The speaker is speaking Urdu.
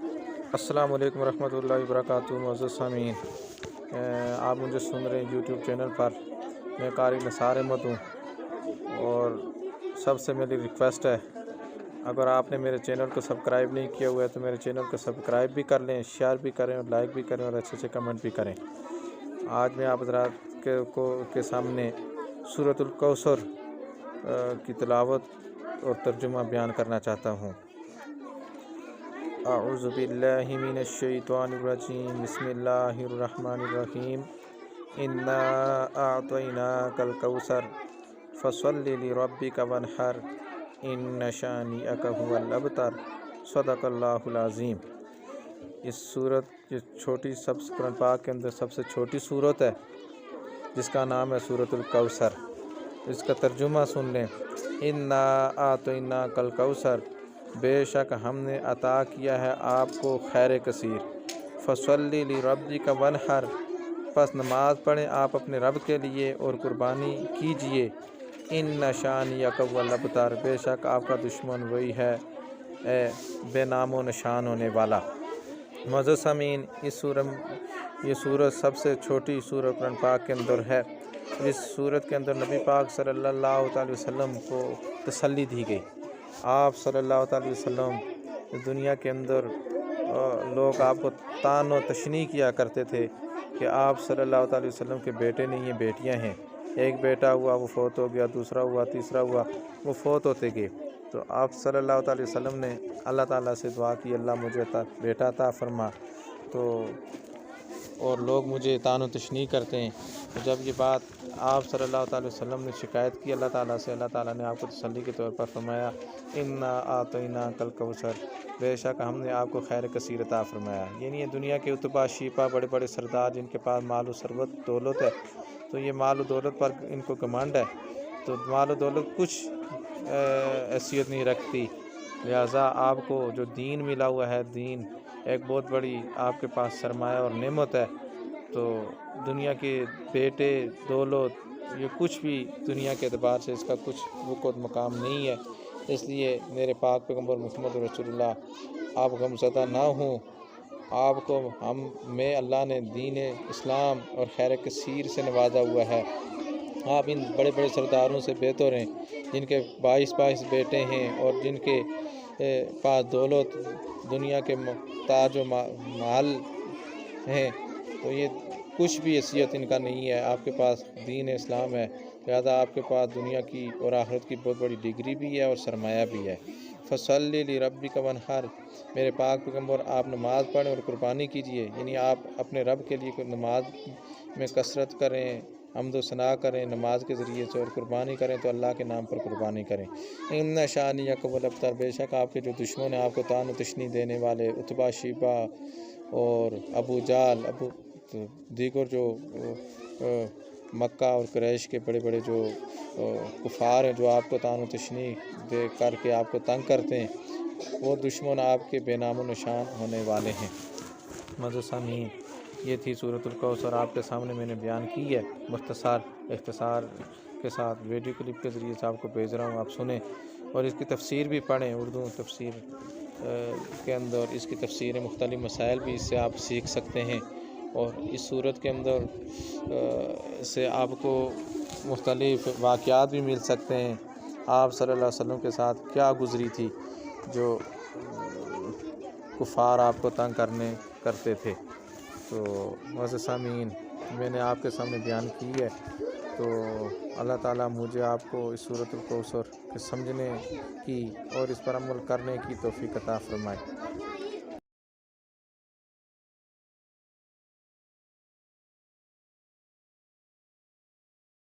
السلام علیکم ورحمۃ اللہ وبرکاتہ۔ معزز سامعین، آپ مجھے سن رہے ہیں یوٹیوب چینل پر۔ میں قاری نثار احمد ہوں، اور سب سے میری ریکویسٹ ہے، اگر آپ نے میرے چینل کو سبسکرائب نہیں کیا ہوا ہے تو میرے چینل کو سبسکرائب بھی کر لیں، شیئر بھی کریں اور لائک بھی کریں اور اچھے سے کمنٹ بھی کریں۔ آج میں آپ حضرات کے سامنے سورۃ الکوثر کی تلاوت اور ترجمہ بیان کرنا چاہتا ہوں۔ اعوذ باللہ من الشیطان الرجیم، بسم اللہ الرحمن الرحیم۔ انا اعطیناک الکوثر فصل لربک وانحر ان شانئک ھو الابتر، صدق اللہ العظیم۔ اس صورت یہ چھوٹی قرآن پاک کے اندر سب سے چھوٹی صورت ہے، جس کا نام ہے سورۃ الکوثر۔ اس کا ترجمہ سن لیں۔ انا اعطیناک الکوثر، بے شک ہم نے عطا کیا ہے آپ کو خیر کثیر۔ فصلی لربک وانحر، پس نماز پڑھیں آپ اپنے رب کے لیے اور قربانی کیجئے۔ ان شانئک ھو الابتر، بے شک آپ کا دشمن وہی ہے بے نام و نشان ہونے والا۔ معزز سامعین، یہ سورت سب سے چھوٹی سورت قرآن پاک کے اندر ہے۔ اس سورت کے اندر نبی پاک صلی اللہ علیہ وسلم کو تسلی دی گئی۔ آپ صلی اللہ علیہ وسلم اس دنیا کے اندر لوگ آپ کو طعن و تشنیع کیا کرتے تھے کہ آپ صلی اللہ علیہ وسلم کے بیٹے نہیں ہیں، بیٹیاں ہیں۔ ایک بیٹا ہوا وہ فوت ہو گیا، دوسرا ہوا، تیسرا ہوا، وہ فوت ہوتے گئے۔ تو آپ صلی اللہ علیہ وسلم نے اللہ تعالیٰ سے دعا کی، اللہ مجھے بیٹا عطا فرما۔ اور لوگ مجھے طعن و تشنیع کرتے ہیں۔ تو جب یہ بات آپ صلی اللہ علیہ وسلم نے شکایت کی اللہ تعالیٰ سے، اللہ تعالیٰ نے آپ کو تسلی کے طور پر فرمایا، انا اعطیناک الکوثر، بے شک ہم نے آپ کو خیر کثیر عطا فرمایا۔ یعنی دنیا کے اتبا شیپا، بڑے بڑے سردار جن کے پاس مال و ثروت دولت ہے، تو یہ مال و دولت پر ان کو گھمنڈ ہے، تو مال و دولت کچھ حیثیت نہیں رکھتی۔ لہٰذا آپ کو جو دین ملا ہوا ہے، دین ایک بہت بڑی آپ کے پاس سرمایہ اور نعمت ہے۔ تو دنیا کے بیٹے، دولت، یہ کچھ بھی دنیا کے اعتبار سے اس کا کچھ وقت مقام نہیں ہے۔ اس لیے میرے پاک پیغمبر محمد رسول اللہ، آپ غمزدہ نہ ہوں۔ آپ کو میں اللہ نے دین اسلام اور خیر کثیر سے نوازا ہوا ہے۔ آپ ان بڑے بڑے سرداروں سے بہتر ہیں، جن کے 22 بیٹے ہیں اور جن کے پاس دولت، دنیا کے تاج و مال ہیں۔ تو یہ کچھ بھی حیثیت ان کا نہیں ہے، آپ کے پاس دین اسلام ہے، لہذا آپ کے پاس دنیا کی اور آخرت کی بہت بڑی ڈگری بھی ہے اور سرمایہ بھی ہے۔ فصلی لربک وانحر، میرے پاک پیغمبر آپ نماز پڑھیں اور قربانی کیجئے۔ یعنی آپ اپنے رب کے لیے نماز میں کثرت کریں، حمد و ثنا کریں نماز کے ذریعے سے، اور قربانی کریں تو اللہ کے نام پر قربانی کریں۔ ان شانئک ھو الابتر، بے شک آپ کے جو دشمن ہیں، آپ کو طعن و تشنیع دینے والے، اتبا شیبہ اور ابو جہل، دیگر جو مکہ اور قریش کے بڑے بڑے جو کفار ہیں، جو آپ کو طعن و تشنیع دے کر کے آپ کو تنگ کرتے ہیں، وہ دشمن آپ کے بے نام و نشان ہونے والے ہیں۔ معزز سامعین، یہ تھی سورۃ الکوثر، آپ کے سامنے میں نے بیان کی ہے، اختصار کے ساتھ ویڈیو کلپ کے ذریعے سے آپ کو بھیج رہا ہوں، آپ سنیں اور اس کی تفسیر بھی پڑھیں۔ اردو تفسیر کے اندر اس کی تفسیر مختلف مسائل بھی اس سے آپ سیکھ سکتے ہیں، اور اس صورت کے اندر سے آپ کو مختلف واقعات بھی مل سکتے ہیں، آپ صلی اللہ علیہ وسلم کے ساتھ کیا گزری تھی جو کفار آپ کو تنگ کرتے تھے۔ تو معزز سامعین، میں نے آپ کے سامنے بیان کی ہے، تو اللہ تعالیٰ مجھے آپ کو اس سورۃ الکوثر کے سمجھنے کی اور اس پر عمل کرنے کی توفیق عطا فرمائے۔